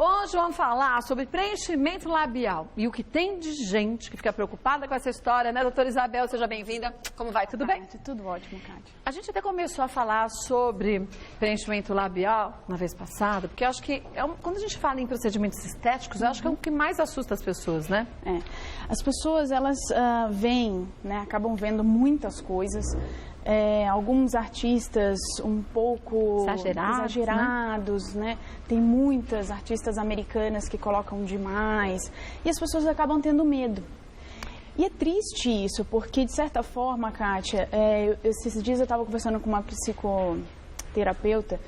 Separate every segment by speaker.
Speaker 1: Hoje vamos falar sobre preenchimento labial e o que tem de gente que fica preocupada com essa história, né, doutora Isabel? Seja bem-vinda. Como vai? Tudo bem?
Speaker 2: Tudo ótimo, Kátia.
Speaker 1: A gente até começou a falar sobre preenchimento labial na vez passada, porque eu acho que quando a gente fala em procedimentos estéticos, eu acho que é o que mais assusta as pessoas, né?
Speaker 2: As pessoas, elas veem, né, acabam vendo muitas coisas. Alguns artistas um pouco exagerados, né? Tem muitas artistas americanas que colocam demais e as pessoas acabam tendo medo. E é triste isso, porque de certa forma, Kátia, esses dias eu estava conversando com uma psicoterapeuta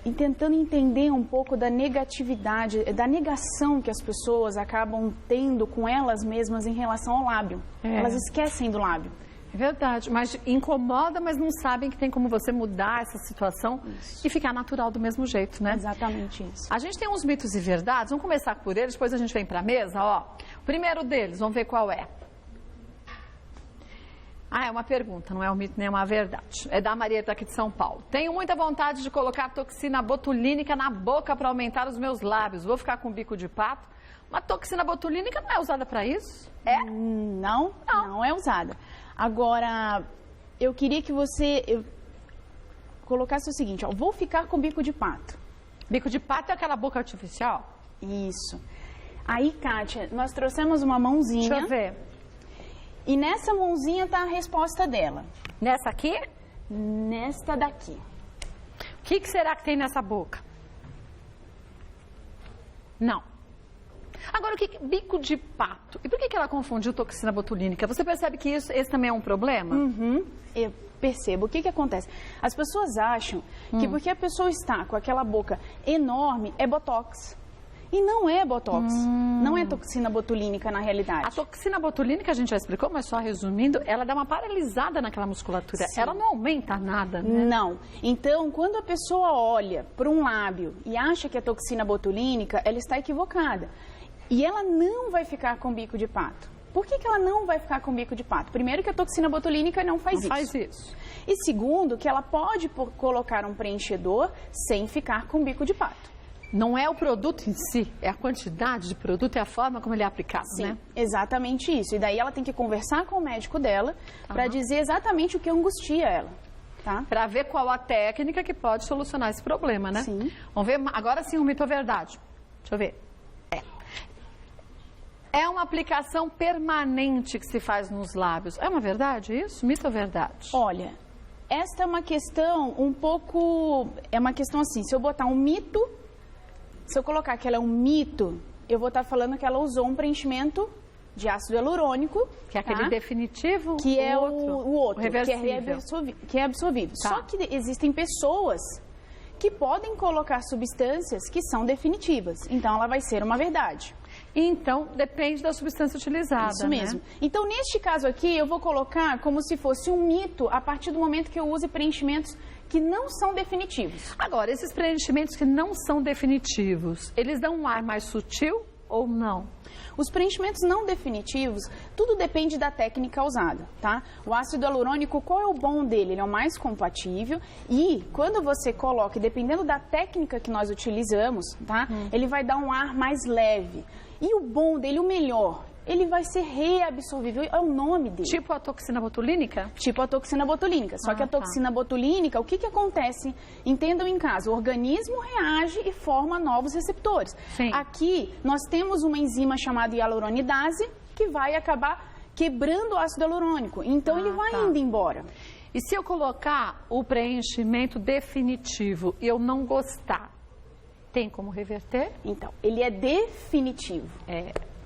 Speaker 2: e tentando entender um pouco da negatividade, da negação que as pessoas acabam tendo com elas mesmas em relação ao lábio. Elas esquecem do lábio.
Speaker 1: É verdade, mas incomoda, mas não sabem que tem como você mudar essa situação e ficar natural do mesmo jeito, né?
Speaker 2: Exatamente isso.
Speaker 1: A gente tem uns mitos e verdades, vamos começar por eles, depois a gente vem pra mesa, ó. O primeiro deles, vamos ver qual é. É uma pergunta, não é um mito nem uma verdade. É da Marieta aqui de São Paulo. Tenho muita vontade de colocar toxina botulínica na boca para aumentar os meus lábios. Vou ficar com bico de pato? Uma toxina botulínica não é usada para isso?
Speaker 2: Não é usada. Agora, eu queria que você colocasse o seguinte, ó, vou ficar com bico de pato.
Speaker 1: Bico de pato é aquela boca artificial?
Speaker 2: Isso. Aí, Kátia, nós trouxemos uma mãozinha.
Speaker 1: Deixa eu ver.
Speaker 2: E nessa mãozinha está a resposta dela.
Speaker 1: Nessa aqui?
Speaker 2: Nesta daqui.
Speaker 1: O que será que tem nessa boca? Não. Agora, bico de pato. E por que ela confundiu toxina botulínica? Você percebe que esse também é um problema?
Speaker 2: Eu percebo. O que acontece? As pessoas acham que porque a pessoa está com aquela boca enorme, é botox. E não é botox. Não é toxina botulínica na realidade.
Speaker 1: A toxina botulínica, a gente já explicou, mas só resumindo, ela dá uma paralisada naquela musculatura.
Speaker 2: Sim.
Speaker 1: Ela não aumenta nada, né?
Speaker 2: Não. Então, quando a pessoa olha para um lábio e acha que é toxina botulínica, ela está equivocada. E ela não vai ficar com bico de pato. Por que ela não vai ficar com bico de pato? Primeiro que a toxina botulínica não faz isso. E segundo, que ela pode colocar um preenchedor sem ficar com bico de pato.
Speaker 1: Não é o produto em si, é a quantidade de produto, é a forma como ele é aplicado,
Speaker 2: Sim,
Speaker 1: né?
Speaker 2: Exatamente isso. E daí ela tem que conversar com o médico dela para dizer exatamente o que angustia ela. Tá?
Speaker 1: Para ver qual a técnica que pode solucionar esse problema, né?
Speaker 2: Sim.
Speaker 1: Vamos ver, agora sim, um mito ou verdade. Deixa eu ver. É uma aplicação permanente que se faz nos lábios. É uma verdade isso? Mito ou verdade?
Speaker 2: Olha, esta é uma questão um pouco... É uma questão assim, se eu botar um mito, se eu colocar que ela é um mito, eu vou estar falando que ela usou um preenchimento de ácido hialurônico.
Speaker 1: Que é aquele definitivo?
Speaker 2: Que é o outro,
Speaker 1: reversível.
Speaker 2: Que é absorvível.
Speaker 1: Tá.
Speaker 2: Só que existem pessoas que podem colocar substâncias que são definitivas. Então, ela vai ser uma verdade.
Speaker 1: Então, depende da substância utilizada,
Speaker 2: Isso mesmo.
Speaker 1: Né?
Speaker 2: Então, neste caso aqui, eu vou colocar como se fosse um mito a partir do momento que eu use preenchimentos que não são definitivos.
Speaker 1: Agora, esses preenchimentos que não são definitivos, eles dão um ar mais sutil ou não?
Speaker 2: Os preenchimentos não definitivos, tudo depende da técnica usada, tá? O ácido hialurônico, qual é o bom dele? Ele é o mais compatível e quando você coloca, dependendo da técnica que nós utilizamos, tá? Ele vai dar um ar mais leve. E o bom dele, o melhor, ele vai ser reabsorvível, é o nome dele.
Speaker 1: Tipo a toxina botulínica?
Speaker 2: Tipo a toxina botulínica. Só que a toxina botulínica, o que acontece? Entendam em casa, o organismo reage e forma novos receptores.
Speaker 1: Sim.
Speaker 2: Aqui, nós temos uma enzima chamada hialuronidase, que vai acabar quebrando o ácido hialurônico. Então, ele vai indo embora.
Speaker 1: E se eu colocar o preenchimento definitivo e eu não gostar, tem como reverter?
Speaker 2: Então, ele é definitivo.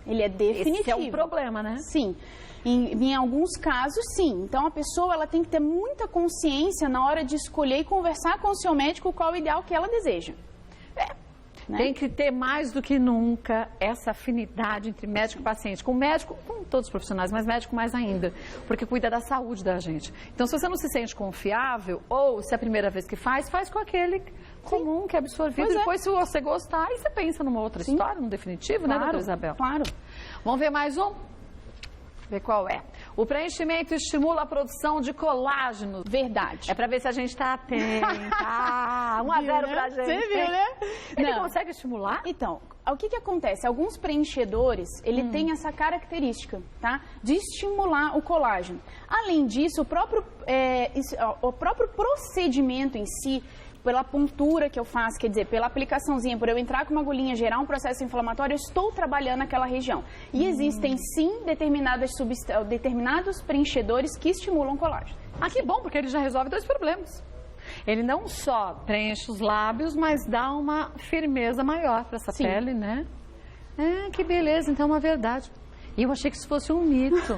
Speaker 2: Ele é definitivo.
Speaker 1: Esse é um problema, né?
Speaker 2: Sim. Em alguns casos, sim. Então, a pessoa ela tem que ter muita consciência na hora de escolher e conversar com o seu médico qual é o ideal que ela deseja. Né?
Speaker 1: Tem que ter mais do que nunca essa afinidade entre médico e paciente. Com médico, com todos os profissionais, mas médico mais ainda, porque cuida da saúde da gente. Então, se você não se sente confiável, ou se é a primeira vez que faz com aquele comum que é absorvido.
Speaker 2: Pois
Speaker 1: depois, se você gostar, aí você pensa numa outra história, no definitivo, né, doutora Isabel?
Speaker 2: Claro.
Speaker 1: Vamos ver mais um? ver qual é. O preenchimento estimula a produção de colágeno.
Speaker 2: Verdade.
Speaker 1: É pra ver se a gente tá atenta. 1-0 pra gente.
Speaker 2: Você viu, né?
Speaker 1: Ele consegue estimular?
Speaker 2: Então, o que acontece? Alguns preenchedores, ele tem essa característica, tá? De estimular o colágeno. Além disso, o próprio procedimento em si, pela pontura que eu faço, quer dizer, pela aplicaçãozinha, por eu entrar com uma agulhinha, gerar um processo inflamatório, eu estou trabalhando naquela região. E existem, sim, determinados preenchedores que estimulam o colágeno.
Speaker 1: Ah, que bom, porque ele já resolve 2 problemas. Ele não só preenche os lábios, mas dá uma firmeza maior para essa pele, né? Que beleza, então é uma verdade. E eu achei que isso fosse um mito.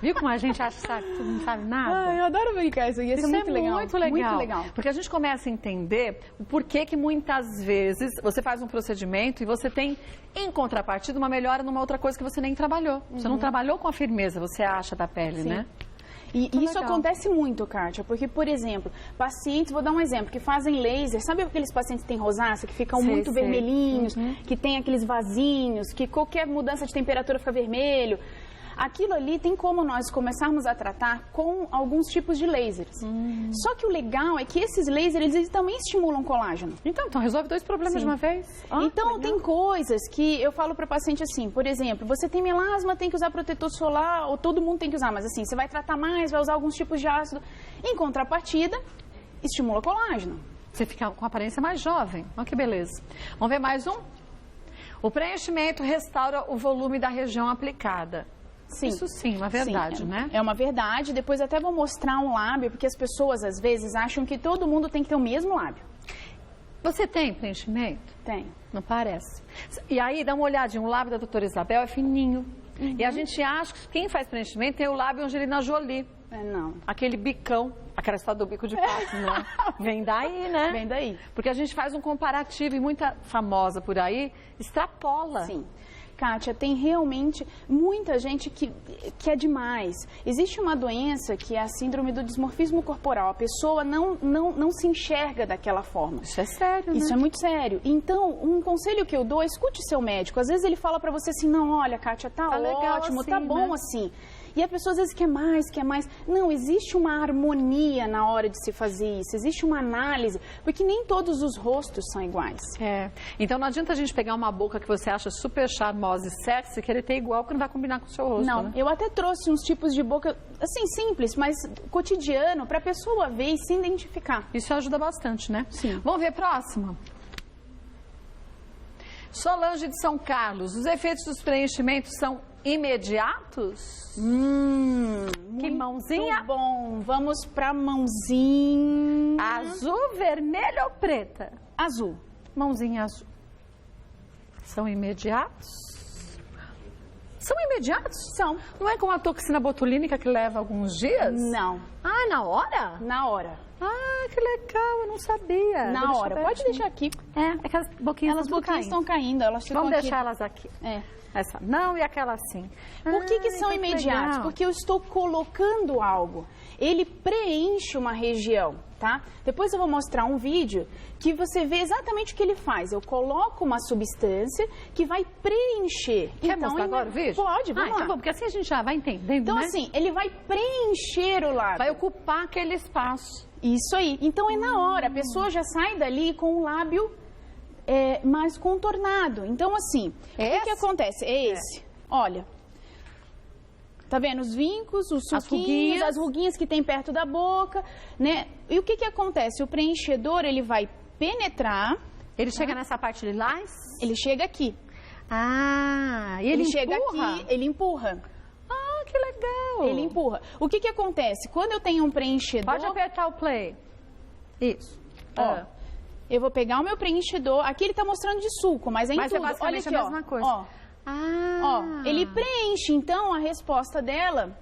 Speaker 1: Viu como a gente acha que sabe, tu não sabe nada?
Speaker 2: Eu adoro brincar isso aqui, isso é muito legal.
Speaker 1: Muito legal. Porque a gente começa a entender o porquê que muitas vezes você faz um procedimento e você tem, em contrapartida, uma melhora numa outra coisa que você nem trabalhou. Você não trabalhou com a firmeza, você acha, da pele, né?
Speaker 2: E isso acontece muito, Kátia, porque, por exemplo, pacientes, vou dar um exemplo, que fazem laser, sabe aqueles pacientes que têm rosácea, que ficam muito vermelhinhos, que tem aqueles vasinhos, que qualquer mudança de temperatura fica vermelho? Aquilo ali tem como nós começarmos a tratar com alguns tipos de lasers. Só que o legal é que esses lasers, eles também estimulam colágeno.
Speaker 1: Então resolve 2 problemas de uma vez.
Speaker 2: Então, tem coisas que eu falo para o paciente assim, por exemplo, você tem melasma, tem que usar protetor solar, ou todo mundo tem que usar, mas assim, você vai tratar mais, vai usar alguns tipos de ácido. Em contrapartida, estimula colágeno.
Speaker 1: Você fica com aparência mais jovem. Olha que beleza. Vamos ver mais um? O preenchimento restaura o volume da região aplicada.
Speaker 2: Sim.
Speaker 1: Isso sim, uma verdade, né?
Speaker 2: É uma verdade. Depois até vou mostrar um lábio, porque as pessoas às vezes acham que todo mundo tem que ter o mesmo lábio.
Speaker 1: Você tem preenchimento?
Speaker 2: Tem.
Speaker 1: Não parece. E aí, dá uma olhadinha, o lábio da doutora Isabel é fininho. E a gente acha que quem faz preenchimento tem o lábio Angelina Jolie.
Speaker 2: Não.
Speaker 1: Aquele bicão, aquela história do bico de pato, não. Vem daí, né?
Speaker 2: Vem daí.
Speaker 1: Porque a gente faz um comparativo e muita famosa por aí extrapola.
Speaker 2: Sim. Kátia, tem realmente muita gente que é demais. Existe uma doença que é a síndrome do dismorfismo corporal. A pessoa não se enxerga daquela forma.
Speaker 1: Isso é sério, né?
Speaker 2: Isso é muito sério. Então, um conselho que eu dou é escute seu médico. Às vezes ele fala pra você assim, não, olha, Kátia, tá ótimo,
Speaker 1: assim,
Speaker 2: tá bom
Speaker 1: né?
Speaker 2: assim. E a pessoa às vezes quer mais. Não, existe uma harmonia na hora de se fazer isso, existe uma análise, porque nem todos os rostos são iguais.
Speaker 1: Então não adianta a gente pegar uma boca que você acha super charmosa e sexy e querer ter igual, que não vai combinar com o seu rosto,
Speaker 2: Não,
Speaker 1: né?
Speaker 2: Eu até trouxe uns tipos de boca, assim, simples, mas cotidiano, pra pessoa ver e se identificar.
Speaker 1: Isso ajuda bastante, né?
Speaker 2: Sim.
Speaker 1: Vamos ver a próxima? Solange de São Carlos, os efeitos dos preenchimentos são imediatos? Que mãozinha?
Speaker 2: Muito bom, vamos pra mãozinha...
Speaker 1: Azul, vermelha ou preta?
Speaker 2: Azul.
Speaker 1: Mãozinha azul. São imediatos? São imediatos?
Speaker 2: São.
Speaker 1: Não é como a toxina botulínica que leva alguns dias?
Speaker 2: Não.
Speaker 1: Ah, na hora?
Speaker 2: Na hora.
Speaker 1: Ah, que legal, eu não sabia.
Speaker 2: Na hora, pode deixar aqui.
Speaker 1: Aquelas boquinhas
Speaker 2: estão caindo, elas ficam
Speaker 1: Vamos
Speaker 2: aqui.
Speaker 1: deixar elas aqui. Essa não e aquela sim.
Speaker 2: Por que são imediatos?
Speaker 1: Legal.
Speaker 2: Porque eu estou colocando algo. Ele preenche uma região, tá? Depois eu vou mostrar um vídeo que você vê exatamente o que ele faz. Eu coloco uma substância que vai preencher.
Speaker 1: Quer mostrar agora o vídeo?
Speaker 2: Pode, vamos lá.
Speaker 1: Então, porque assim a gente já vai entendendo,
Speaker 2: Então,
Speaker 1: né?
Speaker 2: assim, ele vai preencher o lábio.
Speaker 1: Vai ocupar aquele espaço.
Speaker 2: Isso aí. Então, é na hora. A pessoa já sai dali com o lábio mais contornado. Então, assim, o que acontece? É esse. Olha. Tá vendo? Os vincos, os suquinhos, as ruguinhas que tem perto da boca, né? E o que acontece? O preenchedor, ele vai penetrar.
Speaker 1: Ele chega nessa parte lilás?
Speaker 2: Ele chega aqui.
Speaker 1: Ah, e ele
Speaker 2: chega aqui, ele empurra.
Speaker 1: Ah, que legal.
Speaker 2: Ele empurra. O que acontece? Quando eu tenho um preenchedor...
Speaker 1: Pode apertar o play. Isso.
Speaker 2: Ó, eu vou pegar o meu preenchedor. Aqui ele tá mostrando de suco, mas é em tudo.
Speaker 1: É basicamente
Speaker 2: olha aqui,
Speaker 1: a mesma coisa.
Speaker 2: Ó. Ele preenche, então, a resposta dela.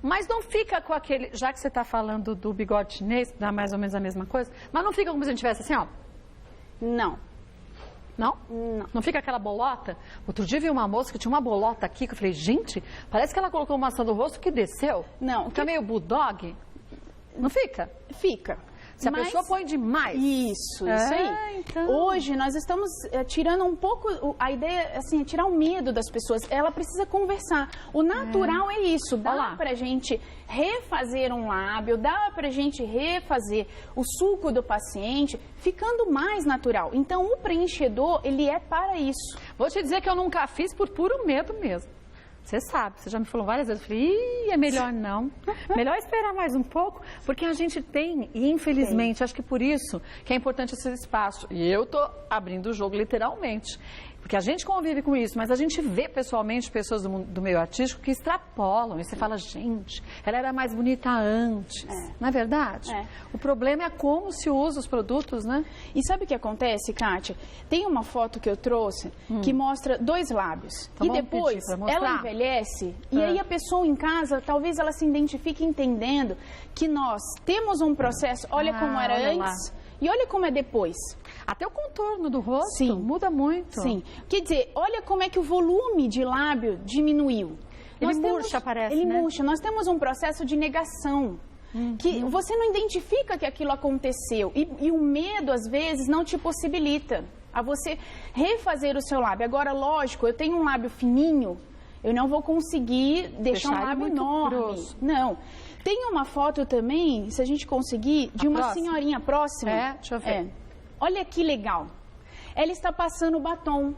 Speaker 1: Mas não fica com aquele... Já que você tá falando do bigode chinês, que dá mais ou menos a mesma coisa, mas não fica como se a gente tivesse assim, ó.
Speaker 2: Não.
Speaker 1: Não?
Speaker 2: Não.
Speaker 1: Não fica aquela bolota? Outro dia vi uma moça que tinha uma bolota aqui, que eu falei, gente, parece que ela colocou uma maçã do rosto que desceu.
Speaker 2: Não.
Speaker 1: Fica meio bulldog. Não fica?
Speaker 2: Fica.
Speaker 1: Se a pessoa põe demais.
Speaker 2: Isso aí. Então... Hoje nós estamos tirando um pouco, a ideia, assim, é tirar o medo das pessoas. Ela precisa conversar. O natural é isso. Dá pra gente refazer um lábio, dá pra gente refazer o sulco do paciente, ficando mais natural. Então, o preenchedor, ele é para isso.
Speaker 1: Vou te dizer que eu nunca fiz por puro medo mesmo. Você sabe, você já me falou várias vezes, eu falei, é melhor não, melhor esperar mais um pouco, porque a gente tem, e infelizmente, acho que por isso que é importante esse espaço, e eu tô abrindo o jogo literalmente, porque a gente convive com isso, mas a gente vê pessoalmente pessoas do meio artístico que extrapolam, e você fala, gente, ela era mais bonita antes, não é verdade? O problema é como se usa os produtos, né?
Speaker 2: E sabe o que acontece, Kátia? Tem uma foto que eu trouxe que mostra 2 lábios,
Speaker 1: então,
Speaker 2: e depois ela envelhece, e aí a pessoa em casa, talvez ela se identifique entendendo que nós temos um processo, olha como era antes, e olha como é depois.
Speaker 1: Até o contorno do rosto muda muito.
Speaker 2: Sim. Quer dizer, olha como é que o volume de lábio diminuiu.
Speaker 1: Ele murcha, parece,
Speaker 2: Ele murcha. Nós temos um processo de negação. Que você não identifica que aquilo aconteceu. E o medo, às vezes, não te possibilita a você refazer o seu lábio. Agora, lógico, eu tenho um lábio fininho, eu não vou conseguir deixar um lábio enorme.
Speaker 1: Grosso.
Speaker 2: Não. Tem uma foto também, se a gente conseguir, de uma senhorinha próxima.
Speaker 1: Deixa eu ver.
Speaker 2: Olha que legal. Ela está passando batom.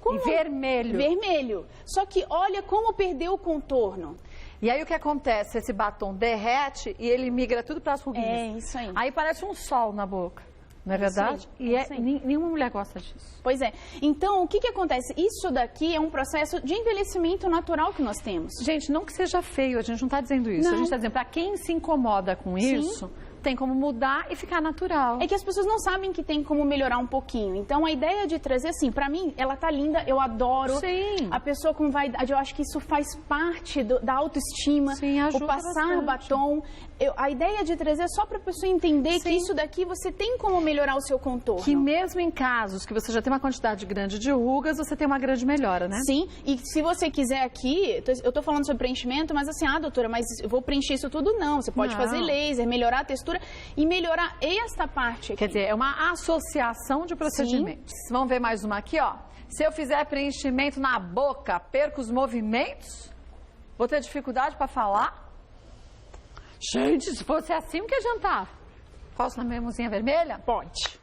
Speaker 1: E vermelho.
Speaker 2: Vermelho. Só que olha como perdeu o contorno.
Speaker 1: E aí o que acontece? Esse batom derrete e ele migra tudo para as ruguinhas.
Speaker 2: É, isso aí.
Speaker 1: Aí parece um sol na boca. Não é verdade? Nenhuma mulher gosta disso.
Speaker 2: Pois é. Então, o que acontece? Isso daqui é um processo de envelhecimento natural que nós temos.
Speaker 1: Gente, não que seja feio, a gente não está dizendo isso. A gente está dizendo, para quem se incomoda com isso... tem como mudar e ficar natural.
Speaker 2: É que as pessoas não sabem que tem como melhorar um pouquinho. Então, a ideia de trazer, assim, pra mim, ela tá linda, eu adoro.
Speaker 1: Sim.
Speaker 2: A pessoa com vaidade, eu acho que isso faz parte da autoestima.
Speaker 1: Sim, ajuda
Speaker 2: o passar
Speaker 1: bastante.
Speaker 2: Batom. A ideia de trazer é só pra pessoa entender que isso daqui você tem como melhorar o seu contorno.
Speaker 1: Que mesmo em casos que você já tem uma quantidade grande de rugas, você tem uma grande melhora, né?
Speaker 2: Sim, e se você quiser aqui, eu tô falando sobre preenchimento, mas assim, doutora, mas eu vou preencher isso tudo? Não, você pode fazer laser, melhorar a textura e melhorar esta parte aqui.
Speaker 1: Quer dizer, é uma associação de procedimentos. Vamos ver mais uma aqui, ó. Se eu fizer preenchimento na boca, perco os movimentos? Vou ter dificuldade para falar? Gente, se fosse assim, o que adiantava? Posso na minha mãozinha vermelha?
Speaker 2: Pode.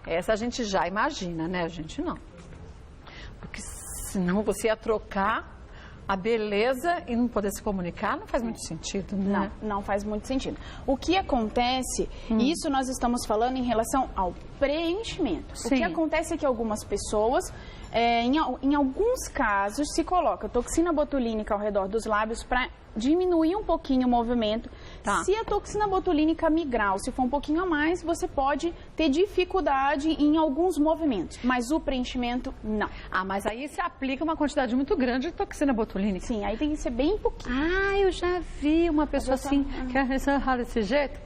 Speaker 1: Essa a gente já imagina, né? A gente não. Porque senão você ia trocar a beleza e não poder se comunicar, não faz muito sentido, né?
Speaker 2: Não faz muito sentido. O que acontece, isso nós estamos falando em relação ao preenchimento.
Speaker 1: Sim.
Speaker 2: O que acontece é que algumas pessoas, em alguns casos, se coloca toxina botulínica ao redor dos lábios para diminuir um pouquinho o movimento. Se a toxina botulínica migrar, ou se for um pouquinho a mais, você pode ter dificuldade em alguns movimentos, mas o preenchimento, não.
Speaker 1: Mas aí se aplica uma quantidade muito grande de toxina botulínica.
Speaker 2: Sim, aí tem que ser bem pouquinho.
Speaker 1: Eu já vi uma pessoa assim, que é desse jeito.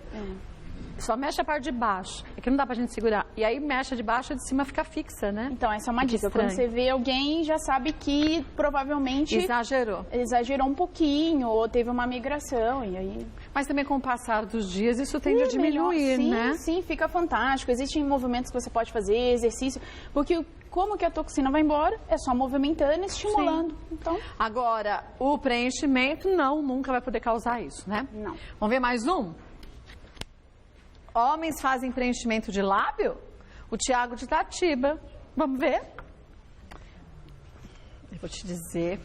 Speaker 1: Só mexe a parte de baixo, é que não dá pra gente segurar. E aí mexe a de baixo e a de cima fica fixa, né?
Speaker 2: Então, essa é uma dica. Quando você vê alguém, já sabe que provavelmente... Exagerou um pouquinho, ou teve uma migração, e aí...
Speaker 1: Mas também com o passar dos dias, isso tende a diminuir, né?
Speaker 2: Sim, fica fantástico. Existem movimentos que você pode fazer, exercício, porque... Como que a toxina vai embora? É só movimentando e estimulando. Então...
Speaker 1: Agora, o preenchimento, nunca vai poder causar isso, né?
Speaker 2: Não.
Speaker 1: Vamos ver mais um? Homens fazem preenchimento de lábio? O Tiago de Itatiba. Vamos ver? Eu vou te dizer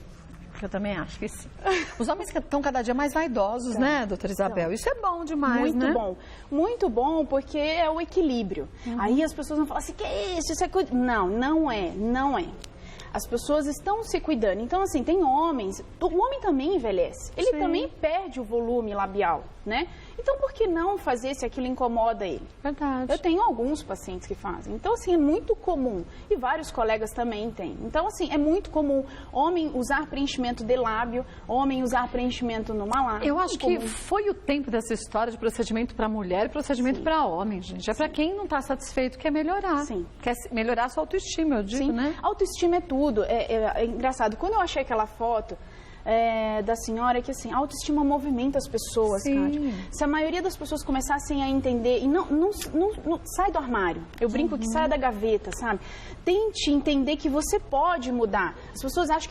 Speaker 1: que eu também acho que sim. Os homens estão cada dia mais vaidosos, né, doutora Isabel? Isso é bom demais, né?
Speaker 2: Muito bom. Muito bom, porque é o equilíbrio. Aí as pessoas vão falar assim, que é isso? Isso é... Não é. As pessoas estão se cuidando. Então, assim, tem homens... O homem também envelhece. Ele também perde o volume labial, né? Então, por que não fazer se aquilo incomoda ele?
Speaker 1: Verdade.
Speaker 2: Eu tenho alguns pacientes que fazem. Então, assim, é muito comum. E vários colegas também têm. Então, assim, é muito comum homem usar preenchimento de lábio, homem usar preenchimento no malar.
Speaker 1: Eu acho que foi o tempo dessa história de procedimento para mulher e procedimento para homem, gente. É para quem não está satisfeito, quer melhorar.
Speaker 2: Sim.
Speaker 1: Quer melhorar a sua autoestima, eu digo, né?
Speaker 2: Autoestima é tudo. É engraçado. Quando eu achei aquela foto da senhora é que, assim, a autoestima movimenta as pessoas, Kátia. Se a maioria das pessoas começassem a entender, e não sai do armário, eu brinco que saia da gaveta, sabe? Tente entender que você pode mudar. As pessoas acham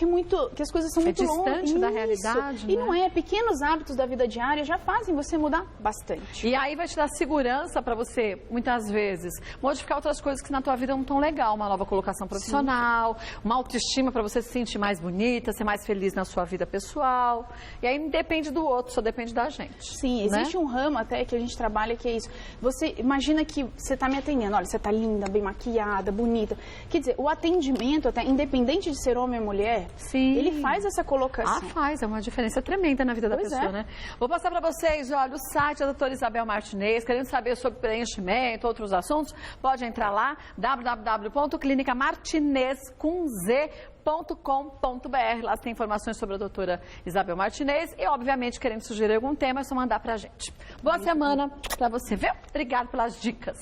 Speaker 2: que as coisas são muito longe.
Speaker 1: Distante da realidade,
Speaker 2: E não é, pequenos hábitos da vida diária já fazem você mudar bastante.
Speaker 1: E aí vai te dar segurança para você, muitas vezes, modificar outras coisas que na tua vida não tão legal. Uma nova colocação profissional, uma autoestima para você se sentir mais bonita, ser mais feliz na sua vida pessoal. E aí não depende do outro, só depende da gente.
Speaker 2: Sim, existe um ramo até que a gente trabalha que é isso. Você imagina que você está me atendendo, olha, você está linda, bem maquiada, bonita. Quer dizer, o atendimento, até independente de ser homem ou mulher, ele faz essa colocação.
Speaker 1: Faz, é uma diferença tremenda na vida da pessoa, né? Vou passar para vocês, olha, o site da doutora Isabel Martinez, querendo saber sobre preenchimento, outros assuntos, pode entrar lá, www.clinicamartinez.com.br. Lá tem informações sobre a doutora Isabel Martinez e, obviamente, querendo sugerir algum tema, é só mandar pra gente. Boa semana pra você, viu? Obrigada pelas dicas.